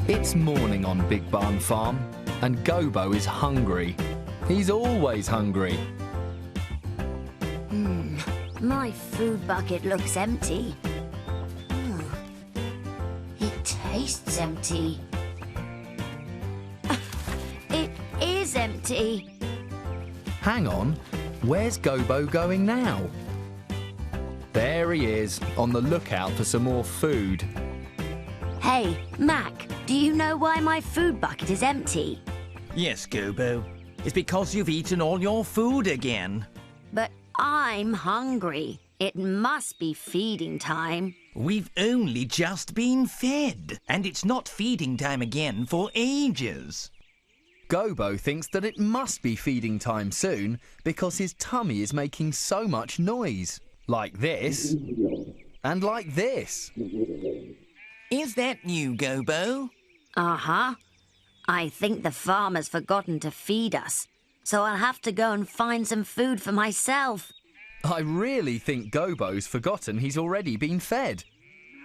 It's morning on Big Barn Farm, and Gobo is hungry. He's always hungry. My food bucket looks empty. It tastes empty. It is empty. Hang on, where's Gobo going now? There he is, on the lookout for some more food. Hey, Mac, do you know why my food bucket is empty? Yes, Gobo. It's because you've eaten all your food again. But I'm hungry. It must be feeding time. We've only just been fed, and it's not feeding time again for ages. Gobo thinks that it must be feeding time soon because his tummy is making so much noise. Like this, and like this. Is that you, Gobo? Uh-huh. I think the farmer's forgotten to feed us, so I'll have to go and find some food for myself. I really think Gobo's forgotten he's already been fed.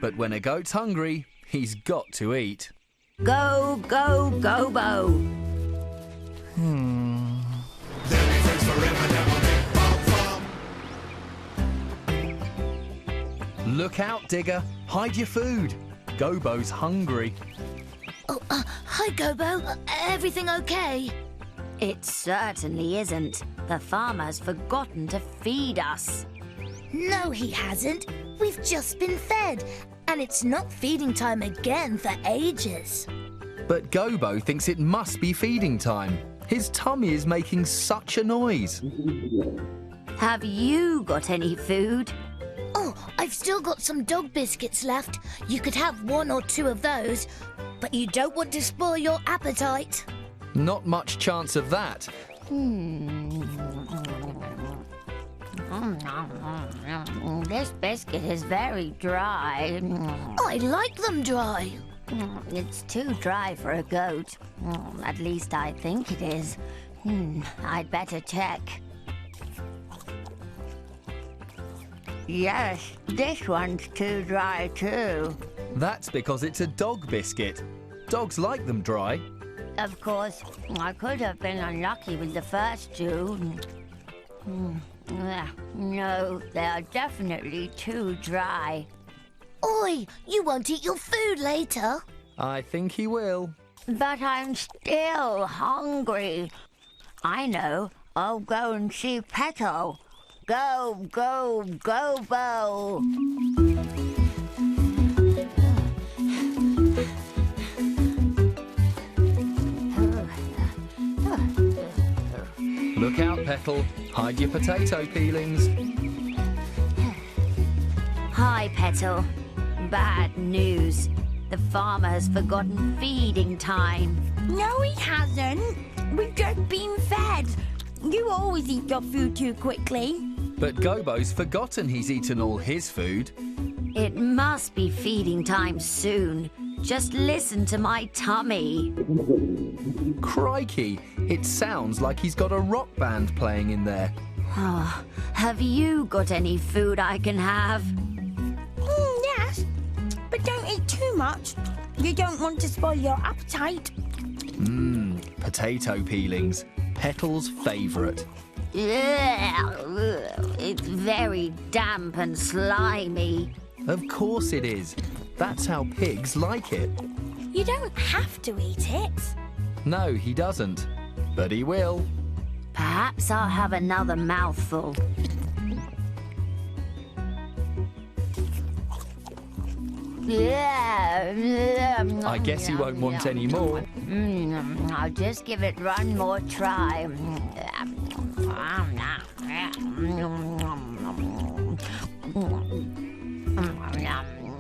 But when a goat's hungry, he's got to eat. Go, go, Gobo! Look out, Digger. Hide your food. Gobo's hungry. Oh, hi, Gobo. Everything okay? It certainly isn't. The farmer's forgotten to feed us. No, he hasn't. We've just been fed, and it's not feeding time again for ages. But Gobo thinks it must be feeding time. His tummy is making such a noise. Have you got any food? Oh, I've still got some dog biscuits left. You could have 1 or 2 of those, but you don't want to spoil your appetite. Not much chance of that. This biscuit is very dry. I like them dry. It's too dry for a goat. At least I think it is. I'd better check. Yes, this one's too dry too. That's because it's a dog biscuit. Dogs like them dry. Of course, I could have been unlucky with the first 2. No, they are definitely too dry. Oi, you won't eat your food later. I think he will. But I'm still hungry. I know. I'll go and see Petal. Go, go, Gobo! Look out, Petal. Hide your potato peelings. Hi, Petal. Bad news. The farmer has forgotten feeding time. No, he hasn't. We've just been fed. You always eat your food too quickly. But Gobo's forgotten he's eaten all his food. It must be feeding time soon. Just listen to my tummy. Crikey, it sounds like he's got a rock band playing in there. Oh, have you got any food I can have? Yes, but don't eat too much. You don't want to spoil your appetite. Potato peelings. Petal's favourite. It's very damp and slimy. Of course it is. That's how pigs like it. You don't have to eat it. No, he doesn't. But he will. Perhaps I'll have another mouthful. I guess he won't want any more. I'll just give it one more try.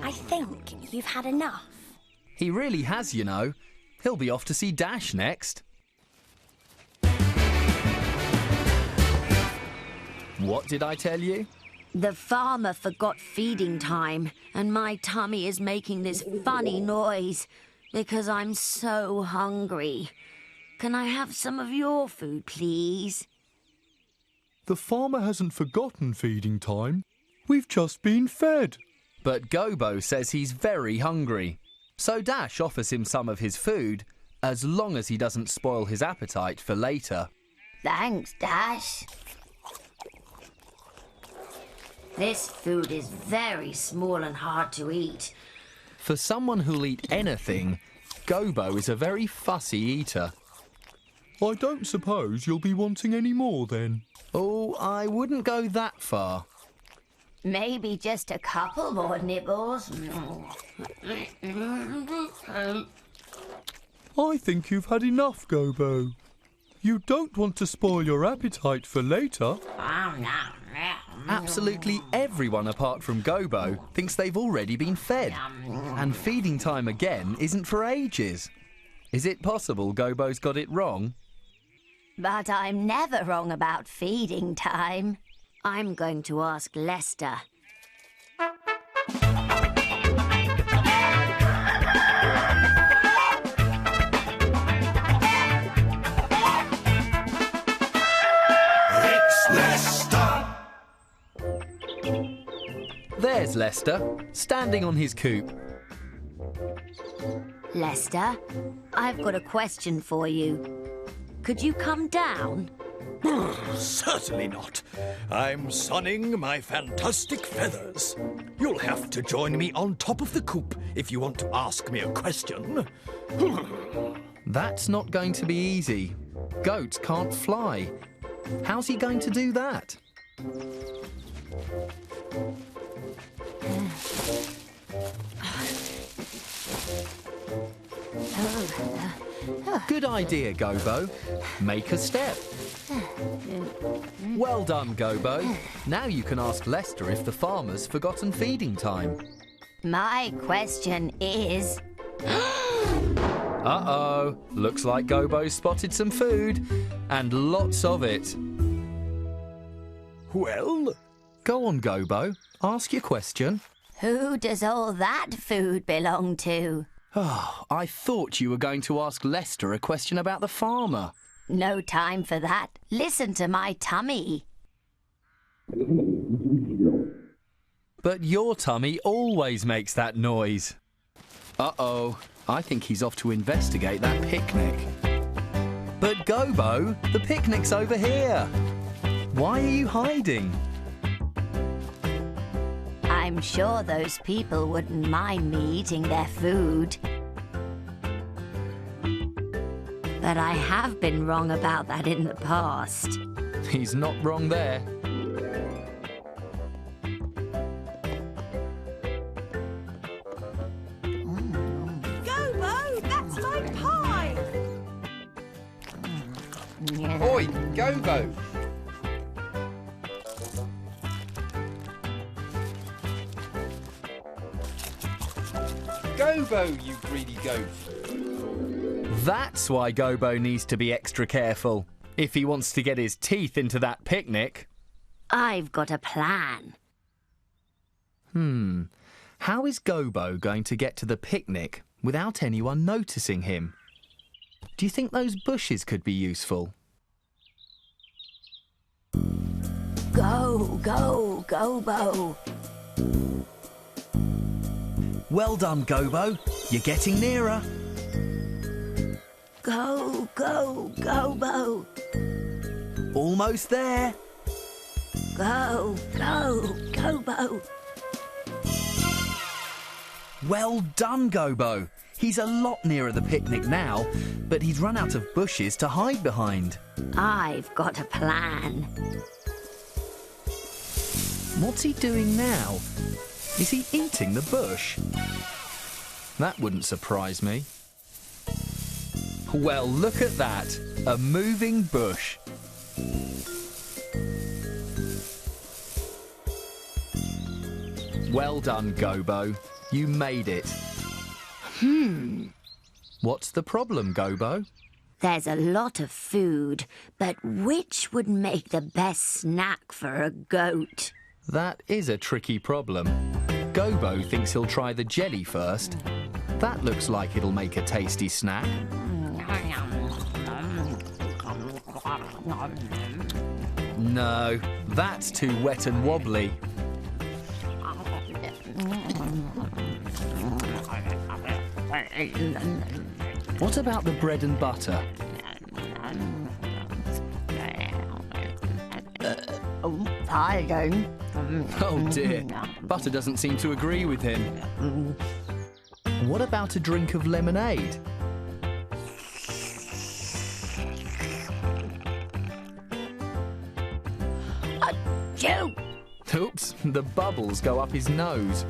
I think you've had enough. He really has, you know. He'll be off to see Dash next. What did I tell you? The farmer forgot feeding time, and my tummy is making this funny noise because I'm so hungry. Can I have some of your food, please? The farmer hasn't forgotten feeding time. We've just been fed. But Gobo says he's very hungry. So Dash offers him some of his food, as long as he doesn't spoil his appetite for later. Thanks, Dash. This food is very small and hard to eat. For someone who'll eat anything, Gobo is a very fussy eater. I don't suppose you'll be wanting any more then. Oh, I wouldn't go that far. Maybe just a couple more nibbles. I think you've had enough, Gobo. You don't want to spoil your appetite for later. Absolutely everyone apart from Gobo thinks they've already been fed. And feeding time again isn't for ages. Is it possible Gobo's got it wrong? But I'm never wrong about feeding time. I'm going to ask Lester. It's Lester! There's Lester, standing on his coop. Lester, I've got a question for you. Could you come down? Certainly not. I'm sunning my fantastic feathers. You'll have to join me on top of the coop if you want to ask me a question. That's not going to be easy. Goats can't fly. How's he going to do that? Good idea, Gobo. Make a step. Well done, Gobo. Now you can ask Lester if the farmer's forgotten feeding time. My question is... Uh-oh. Looks like Gobo's spotted some food. And lots of it. Well? Go on, Gobo. Ask your question. Who does all that food belong to? Oh, I thought you were going to ask Lester a question about the farmer. No time for that. Listen to my tummy. But your tummy always makes that noise. Uh-oh. I think he's off to investigate that picnic. But Gobo, the picnic's over here. Why are you hiding? I'm sure those people wouldn't mind me eating their food. But I have been wrong about that in the past. He's not wrong there. Gobo, that's my pie! Oi, Gobo! Gobo, you greedy goat. That's why Gobo needs to be extra careful if he wants to get his teeth into that picnic. I've got a plan. How is Gobo going to get to the picnic without anyone noticing him? Do you think those bushes could be useful? Go, go, Gobo. Well done, Gobo. You're getting nearer. Go, go, Gobo. Almost there. Go, go, Gobo. Well done, Gobo. He's a lot nearer the picnic now, but he's run out of bushes to hide behind. I've got a plan. What's he doing now? Is he eating the bush? That wouldn't surprise me. Well, look at that. A moving bush. Well done, Gobo. You made it. What's the problem, Gobo? There's a lot of food, but which would make the best snack for a goat? That is a tricky problem. Gobo thinks he'll try the jelly first. That looks like it'll make a tasty snack. No, that's too wet and wobbly. What about the bread and butter? Pardon. Oh dear, butter doesn't seem to agree with him. What about a drink of lemonade? Joe! Oops, the bubbles go up his nose.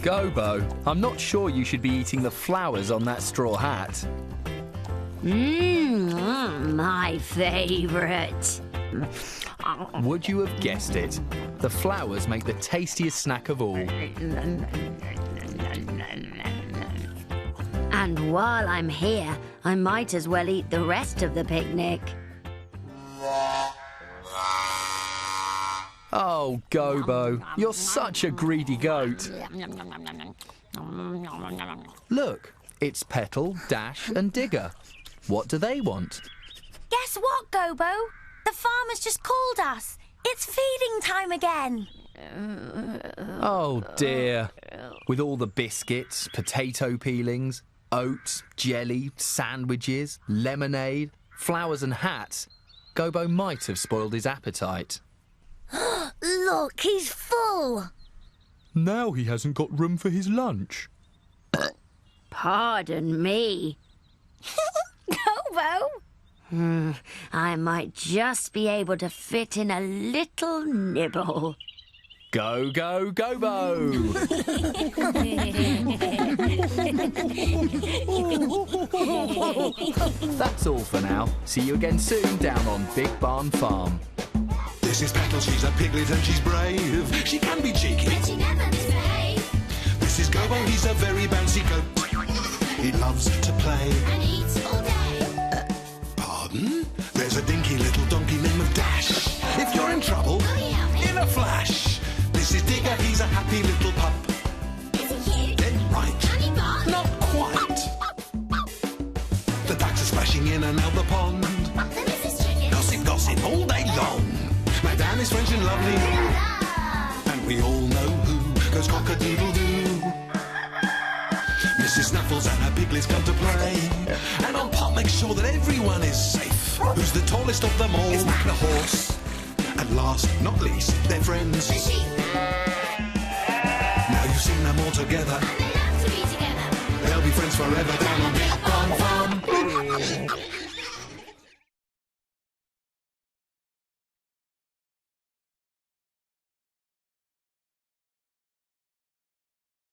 Gobo, I'm not sure you should be eating the flowers on that straw hat. My favourite. Would you have guessed it? The flowers make the tastiest snack of all. And while I'm here, I might as well eat the rest of the picnic. Oh, Gobo, you're such a greedy goat. Look, it's Petal, Dash and Digger. What do they want? Guess what, Gobo? The farmer's just called us. It's feeding time again. Oh dear. With all the biscuits, potato peelings, oats, jelly, sandwiches, lemonade, flowers and hats, Gobo might have spoiled his appetite. Look, he's full. Now he hasn't got room for his lunch. Pardon me. Gobo? I might just be able to fit in a little nibble. Go, go, Gobo! That's all for now. See you again soon down on Big Barn Farm. This is Petal, she's a piglet and she's brave. She can be cheeky, But she never misbehaves. This is Gobo, he's a very bouncy goat. He loves to play. And eats all day. Pardon? There's a dinky little donkey named Dash. If you're in trouble, in a flash. This is Digger, he's a happy little pup. Is he cute? Dead right. Can he bark? Not quite. The ducks are splashing in and out the pond. The missus chicken. Gossip, gossip all day long. Madame is French and lovely. And we all know who goes cock-a-doodle-doo. Mrs. Snuffles and her piglets come to play. And on Pop makes sure that everyone is safe. Who's the tallest of them all? It's Mac the horse. And last, not least, they're friends. The sheep. Now you've seen them all together. They love to be together. They'll be friends forever down on Big Barn Farm.